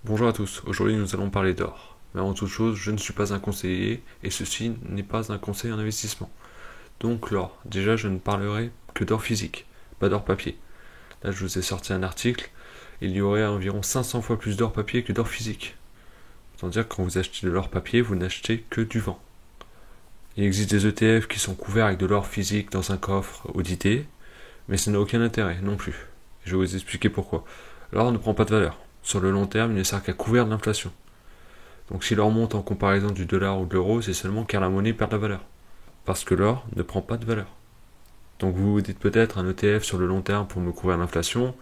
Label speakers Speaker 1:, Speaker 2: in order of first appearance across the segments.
Speaker 1: Bonjour à tous, aujourd'hui nous allons parler d'or. Mais avant toute chose, je ne suis pas un conseiller et ceci n'est pas un conseil en investissement. Donc l'or, déjà je ne parlerai que d'or physique, pas d'or papier. Là je vous ai sorti un article, il y aurait environ 500 fois plus d'or papier que d'or physique. Autant dire que quand vous achetez de l'or papier, vous n'achetez que du vent. Il existe des ETF qui sont couverts avec de l'or physique dans un coffre audité, mais ça n'a aucun intérêt non plus. Je vais vous expliquer pourquoi. L'or ne prend pas de valeur. Sur le long terme, il ne sert qu'à couvrir de l'inflation. Donc si l'or monte en comparaison du dollar ou de l'euro, c'est seulement car la monnaie perd de la valeur. Parce que l'or ne prend pas de valeur. Donc vous vous dites peut-être un ETF sur le long terme pour me couvrir l'inflation.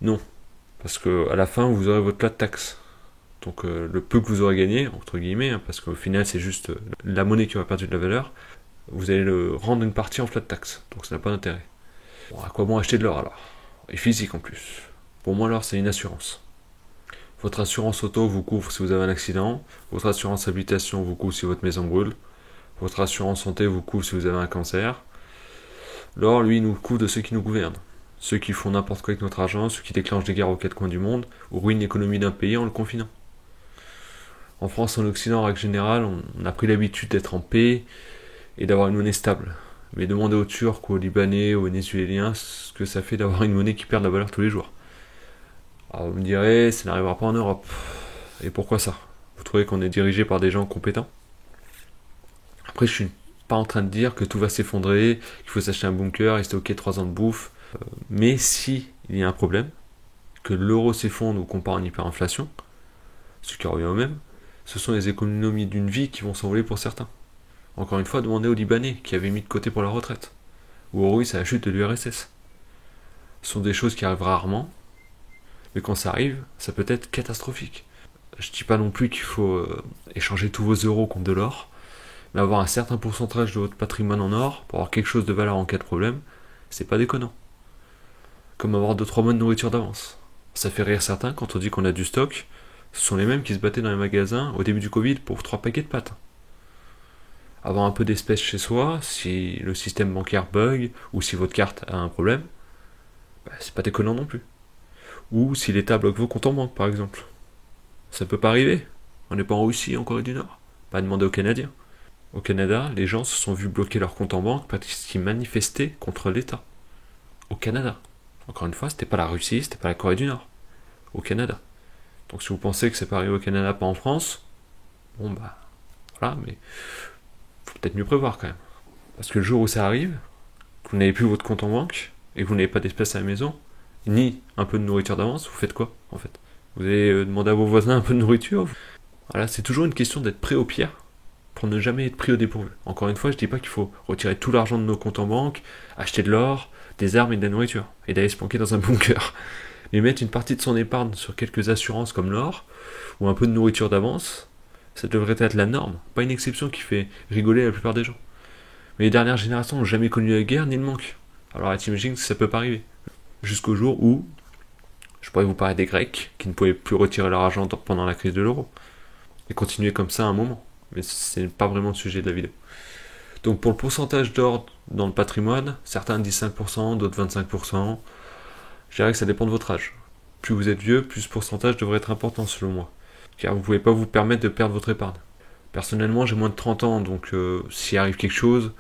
Speaker 1: Non. Parce que à la fin, vous aurez votre plat de taxe. Donc le peu que vous aurez gagné, entre guillemets, hein, parce qu'au final c'est juste la monnaie qui aura perdu de la valeur, vous allez le rendre une partie en flat tax. Donc ça n'a pas d'intérêt. Bon, à quoi bon acheter de l'or alors? Et physique en plus. Pour moi l'or c'est une assurance. Votre assurance auto vous couvre si vous avez un accident, votre assurance habitation vous couvre si votre maison brûle, votre assurance santé vous couvre si vous avez un cancer. L'or, lui, nous couvre de ceux qui nous gouvernent. Ceux qui font n'importe quoi avec notre argent, ceux qui déclenchent des guerres aux quatre coins du monde, ou ruinent l'économie d'un pays en le confinant. En France, en Occident, en règle générale, on a pris l'habitude d'être en paix et d'avoir une monnaie stable. Mais demandez aux Turcs, aux Libanais, aux Vénézuéliens ce que ça fait d'avoir une monnaie qui perd de la valeur tous les jours. Alors vous me direz, ça n'arrivera pas en Europe. Et pourquoi ça? Vous trouvez qu'on est dirigé par des gens compétents? Après, je suis pas en train de dire que tout va s'effondrer, qu'il faut s'acheter un bunker et stocker 3 ans de bouffe. Mais si il y a un problème, que l'euro s'effondre ou qu'on part en hyperinflation, ce qui revient au même, ce sont les économies d'une vie qui vont s'envoler pour certains. Encore une fois, demandez aux Libanais qui avaient mis de côté pour la retraite, ou aux Russes à la chute de l'URSS. Ce sont des choses qui arrivent rarement, mais quand ça arrive, ça peut être catastrophique. Je dis pas non plus qu'il faut échanger tous vos euros contre de l'or, mais avoir un certain pourcentage de votre patrimoine en or pour avoir quelque chose de valeur en cas de problème, c'est pas déconnant. Comme avoir 2-3 mois de nourriture d'avance. Ça fait rire certains quand on dit qu'on a du stock, ce sont les mêmes qui se battaient dans les magasins au début du Covid pour 3 paquets de pâtes. Avoir un peu d'espèces chez soi, si le système bancaire bug ou si votre carte a un problème, c'est pas déconnant non plus. Ou si l'État bloque vos comptes en banque par exemple. Ça peut pas arriver. On n'est pas en Russie, en Corée du Nord. Pas demander aux Canadiens. Au Canada, les gens se sont vus bloquer leur compte en banque parce qu'ils manifestaient contre l'État. Au Canada. Encore une fois, c'était pas la Russie, c'était pas la Corée du Nord. Au Canada. Donc si vous pensez que c'est pas arrivé au Canada, pas en France, bon bah voilà, mais faut peut-être mieux prévoir quand même. Parce que le jour où ça arrive, que vous n'avez plus votre compte en banque et que vous n'avez pas d'espèces à la maison, ni un peu de nourriture d'avance, vous faites quoi en fait? Vous allez demander à vos voisins un peu de nourriture? Voilà, c'est toujours une question d'être prêt au pire pour ne jamais être pris au dépourvu. Encore une fois, je dis pas qu'il faut retirer tout l'argent de nos comptes en banque, acheter de l'or, des armes et de la nourriture, et d'aller se planquer dans un bunker. Mais mettre une partie de son épargne sur quelques assurances comme l'or, ou un peu de nourriture d'avance, ça devrait être la norme, pas une exception qui fait rigoler la plupart des gens. Mais les dernières générations n'ont jamais connu la guerre ni le manque. Alors t'imagines que ça peut pas arriver. Jusqu'au jour où, je pourrais vous parler des Grecs, qui ne pouvaient plus retirer leur argent pendant la crise de l'euro. Et continuer comme ça un moment. Mais c'est pas vraiment le sujet de la vidéo. Donc pour le pourcentage d'or dans le patrimoine, certains disent 5%, d'autres 25%. Je dirais que ça dépend de votre âge. Plus vous êtes vieux, plus ce pourcentage devrait être important selon moi. Car vous ne pouvez pas vous permettre de perdre votre épargne. Personnellement, j'ai moins de 30 ans, donc s'il arrive quelque chose,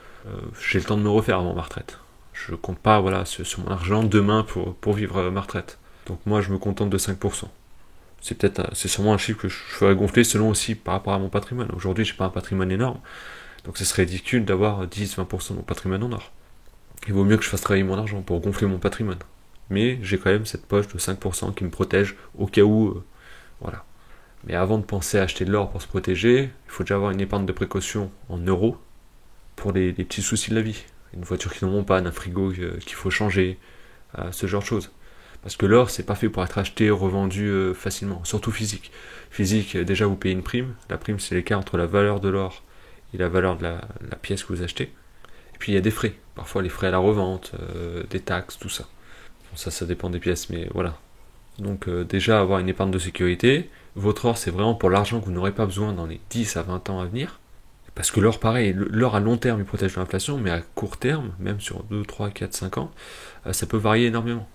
Speaker 1: j'ai le temps de me refaire avant ma retraite. Je compte pas sur mon argent demain pour vivre ma retraite. Donc moi, je me contente de 5%. C'est sûrement un chiffre que je ferais gonfler selon aussi par rapport à mon patrimoine. Aujourd'hui, j'ai pas un patrimoine énorme, donc ce serait ridicule d'avoir 10-20% de mon patrimoine en or. Il vaut mieux que je fasse travailler mon argent pour gonfler mon patrimoine. Mais j'ai quand même cette poche de 5% qui me protège au cas où, voilà. Mais avant de penser à acheter de l'or pour se protéger, il faut déjà avoir une épargne de précaution en euros pour les petits soucis de la vie. Une voiture qui tombe en panne, un frigo qu'il faut changer, ce genre de choses. Parce que l'or, c'est pas fait pour être acheté ou revendu facilement, surtout physique. Physique, déjà vous payez une prime. La prime, c'est l'écart entre la valeur de l'or et la valeur de la pièce que vous achetez. Et puis il y a des frais. Parfois les frais à la revente, des taxes, tout ça. Bon, ça dépend des pièces, mais voilà. Donc déjà avoir une épargne de sécurité. Votre or, c'est vraiment pour l'argent que vous n'aurez pas besoin dans les 10 à 20 ans à venir. Parce que l'or, pareil, l'or à long terme, il protège de l'inflation, mais à court terme, même sur 2, 3, 4, 5 ans, ça peut varier énormément.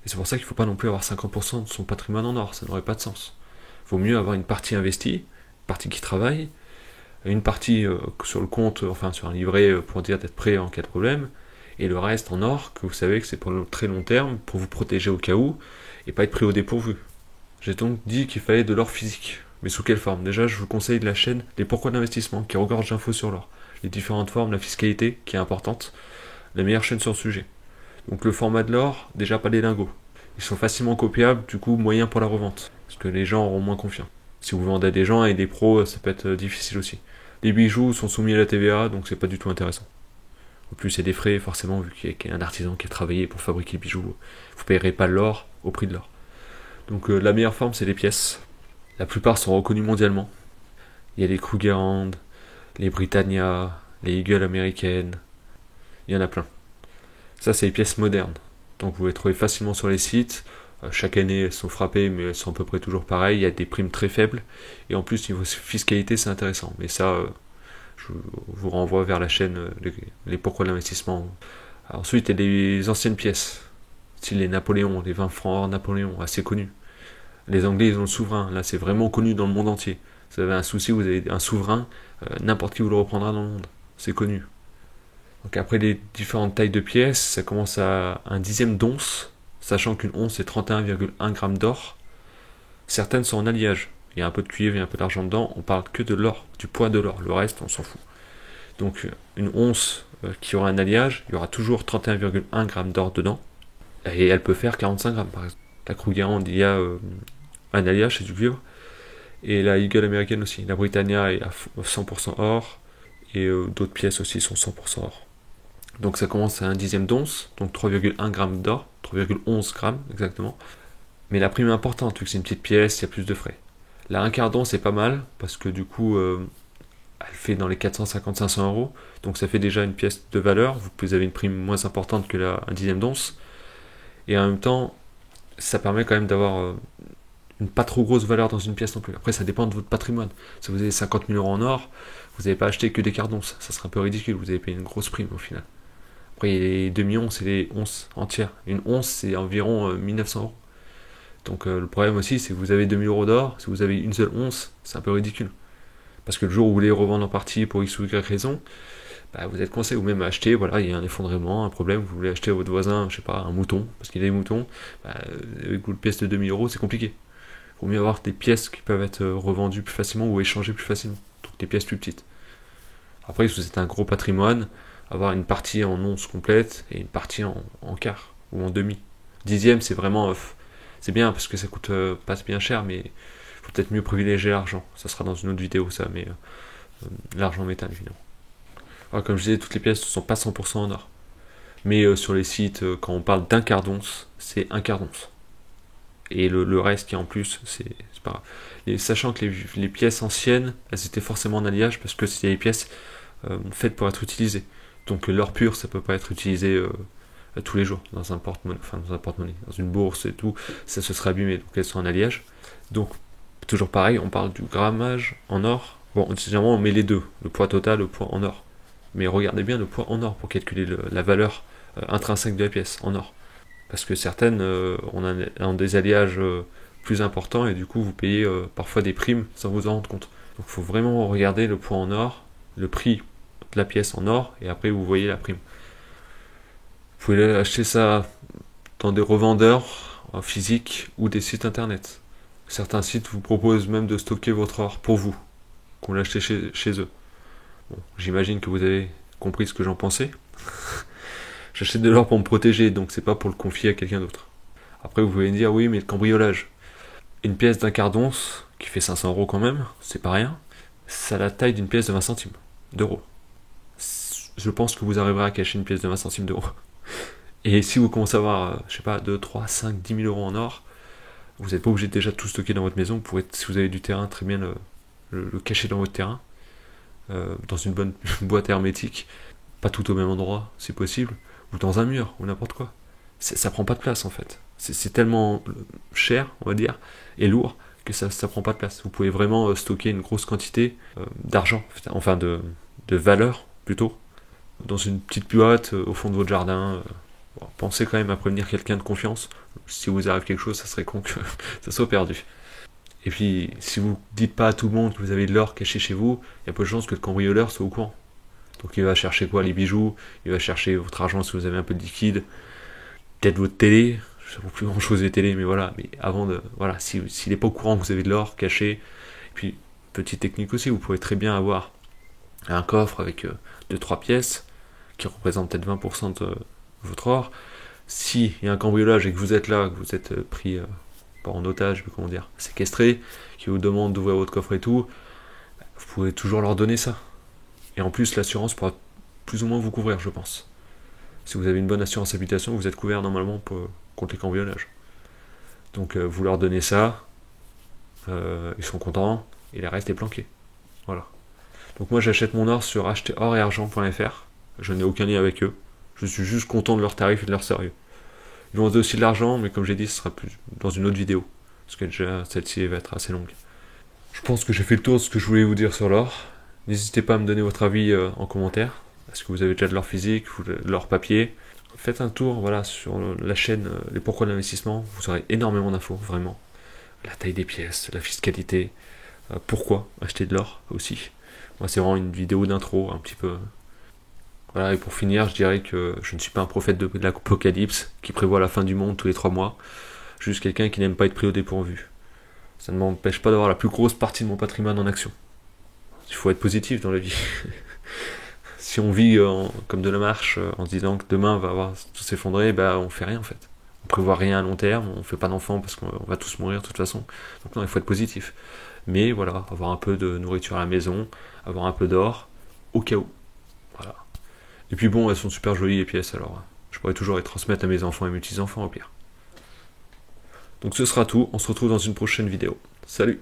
Speaker 1: Et c'est pour ça qu'il ne faut pas non plus avoir 50% de son patrimoine en or, ça n'aurait pas de sens. Vaut mieux avoir une partie investie, une partie qui travaille, une partie sur le compte, enfin sur un livret pour dire d'être prêt en cas de problème, et le reste en or, que vous savez que c'est pour le très long terme, pour vous protéger au cas où, et pas être pris au dépourvu. J'ai donc dit qu'il fallait de l'or physique. Mais sous quelle forme? Déjà, je vous conseille de la chaîne Les Pourquoi d'investissement, qui regorge d'infos sur l'or. Les différentes formes, la fiscalité, qui est importante, la meilleure chaîne sur le sujet. Donc le format de l'or, déjà pas des lingots. Ils sont facilement copiables, du coup moyen pour la revente, parce que les gens auront moins confiance. Si vous vendez à des gens et des pros, ça peut être difficile aussi. Les bijoux sont soumis à la TVA, donc c'est pas du tout intéressant. En plus, il y a des frais, forcément, vu qu'il y a un artisan qui a travaillé pour fabriquer les bijoux. Vous ne payerez pas l'or au prix de l'or. Donc la meilleure forme, c'est les pièces. La plupart sont reconnues mondialement. Il y a les Krugerrand, les Britannia, les Eagle américaines. Il y en a plein. Ça, c'est les pièces modernes. Donc vous les trouvez facilement sur les sites. Chaque année, elles sont frappées, mais elles sont à peu près toujours pareilles. Il y a des primes très faibles. Et en plus, niveau fiscalité, c'est intéressant. Mais ça, je vous renvoie vers la chaîne les Pourquoi de l'investissement. Ensuite, il y a des anciennes pièces. Style les Napoléons, les 20 francs hors Napoléon, assez connus. Les Anglais, ils ont le souverain. Là, c'est vraiment connu dans le monde entier. Si vous avez un souci, vous avez un souverain, n'importe qui vous le reprendra dans le monde. C'est connu. Donc après les différentes tailles de pièces, ça commence à un dixième d'once, sachant qu'une once c'est 31,1 g d'or. Certaines sont en alliage. Il y a un peu de cuivre et un peu d'argent dedans. On parle que de l'or, du poids de l'or. Le reste, on s'en fout. Donc une once qui aura un alliage, il y aura toujours 31,1 g d'or dedans. Et elle peut faire 45 grammes par exemple. La Krugerrand, il y a un alliage, c'est du cuivre. Et la Eagle américaine aussi. La Britannia est à 100% or. Et d'autres pièces aussi sont 100% or. Donc ça commence à un dixième d'once, donc 3,1 g d'or, 3,11 g exactement. Mais la prime est importante, vu que c'est une petite pièce, il y a plus de frais. La 1 quart d'once c'est pas mal, parce que du coup, elle fait dans les 450-500 euros, donc ça fait déjà une pièce de valeur. Vous avez une prime moins importante que un dixième d'once. Et en même temps, ça permet quand même d'avoir une pas trop grosse valeur dans une pièce non plus. Après, ça dépend de votre patrimoine. Si vous avez 50 000 euros en or, vous n'avez pas acheté que des quarts d'once. Ça serait un peu ridicule, vous avez payé une grosse prime au final. Après, les demi-onces et les onces entières. Une once, c'est environ 1900 euros. Donc le problème aussi, c'est que vous avez 2000 euros d'or, si vous avez une seule once, c'est un peu ridicule. Parce que le jour où vous voulez revendre en partie pour X ou Y raison, bah, vous êtes coincé, ou même acheter, voilà, il y a un effondrement, un problème, vous voulez acheter à votre voisin, je sais pas, un mouton, parce qu'il a des moutons, bah, avec une pièce de 2000 euros, c'est compliqué. Il vaut mieux avoir des pièces qui peuvent être revendues plus facilement ou échangées plus facilement. Donc des pièces plus petites. Après, si vous êtes un gros patrimoine, avoir une partie en once complète et une partie en quart ou en demi. Dixième, c'est vraiment c'est bien parce que ça coûte pas bien cher, mais il faut peut-être mieux privilégier l'argent. Ça sera dans une autre vidéo, ça, mais l'argent métal, évidemment. Alors, comme je disais, toutes les pièces ne sont pas 100% en or. Mais sur les sites, quand on parle d'un quart d'once, c'est un quart d'once. Et le reste qui est en plus, c'est pas grave. Et sachant que les pièces anciennes, elles étaient forcément en alliage parce que c'était des pièces faites pour être utilisées. Donc l'or pur, ça peut pas être utilisé tous les jours dans un porte-monnaie, dans une bourse et tout, ça se serait abîmé. Donc elles sont en alliage. Donc toujours pareil, on parle du grammage en or. Bon, généralement on met les deux, le poids total, le poids en or. Mais regardez bien le poids en or pour calculer la valeur intrinsèque de la pièce en or. Parce que certaines ont des alliages plus importants et du coup vous payez parfois des primes sans vous en rendre compte. Donc il faut vraiment regarder le poids en or, le prix de la pièce en or et après vous voyez la prime. Vous pouvez acheter ça dans des revendeurs physiques ou des sites internet. Certains sites vous proposent même de stocker votre or pour vous, qu'on l'achète chez eux. Bon, j'imagine que vous avez compris ce que j'en pensais. J'achète de l'or pour me protéger, donc c'est pas pour le confier à quelqu'un d'autre. Après, vous pouvez me dire, oui, mais le cambriolage. Une pièce d'un quart d'once, qui fait 500 euros quand même, c'est pas rien, ça a la taille d'une pièce de 20 centimes d'euros. Je pense que vous arriverez à cacher une pièce de 20 centimes d'euros. Et si vous commencez à avoir, je sais pas, 2, 3, 5, 10 000 euros en or, vous n'êtes pas obligé de déjà tout stocker dans votre maison. Vous pourrez, si vous avez du terrain, très bien le cacher dans votre terrain, dans une bonne boîte hermétique, pas tout au même endroit, si possible, ou dans un mur, ou n'importe quoi. Ça prend pas de place en fait. C'est tellement cher, on va dire, et lourd, que ça prend pas de place. Vous pouvez vraiment stocker une grosse quantité d'argent, enfin de valeur plutôt, dans une petite boîte au fond de votre jardin. Bon, pensez quand même à prévenir quelqu'un de confiance. Si vous arrive quelque chose, ça serait con que ça soit perdu. Et puis, si vous dites pas à tout le monde que vous avez de l'or caché chez vous, il y a peu de chances que le cambrioleur soit au courant. Donc il va chercher quoi? Les bijoux, il va chercher votre argent si vous avez un peu de liquide, peut-être votre télé, ça vaut plus grand chose les télés, mais voilà, mais avant de. Voilà, s'il n'est pas au courant que vous avez de l'or caché, et puis, petite technique aussi, vous pourrez très bien avoir un coffre avec 2-3 pièces, qui représentent peut-être 20% de votre or. S'il y a un cambriolage et que vous êtes là, que vous êtes pris, pas en otage, mais comment dire, séquestré, qui vous demande d'ouvrir votre coffre et tout, vous pouvez toujours leur donner ça. Et en plus, l'assurance pourra plus ou moins vous couvrir, je pense. Si vous avez une bonne assurance habitation, vous êtes couvert normalement contre les cambriolages. Donc vous leur donnez ça, ils sont contents, et le reste est planqué. Voilà. Donc moi j'achète mon or sur acheterorargent.fr. Je n'ai aucun lien avec eux. Je suis juste content de leur tarif et de leur sérieux. Ils vont aussi de l'argent, mais comme j'ai dit, ce sera plus dans une autre vidéo. Parce que déjà, celle-ci va être assez longue. Je pense que j'ai fait le tour de ce que je voulais vous dire sur l'or. N'hésitez pas à me donner votre avis en commentaire. Est-ce que vous avez déjà de l'or physique ou de l'or papier? Faites un tour voilà, sur la chaîne Les Pourquoi de l'investissement. Vous aurez énormément d'infos, vraiment. La taille des pièces, la fiscalité, pourquoi acheter de l'or aussi. Moi, c'est vraiment une vidéo d'intro, un petit peu. Voilà, et pour finir, je dirais que je ne suis pas un prophète de l'apocalypse qui prévoit la fin du monde tous les 3 mois. Juste quelqu'un qui n'aime pas être pris au dépourvu. Ça ne m'empêche pas d'avoir la plus grosse partie de mon patrimoine en action. Il faut être positif dans la vie. Si on vit comme de la marche en se disant que demain va tout s'effondrer, bah on fait rien en fait. On prévoit rien à long terme, on fait pas d'enfants parce qu'on va tous mourir de toute façon. Donc non, il faut être positif. Mais voilà, avoir un peu de nourriture à la maison, avoir un peu d'or, au cas où. Voilà. Et puis bon, elles sont super jolies les pièces, alors je pourrais toujours les transmettre à mes enfants et mes petits-enfants au pire. Donc ce sera tout, on se retrouve dans une prochaine vidéo. Salut!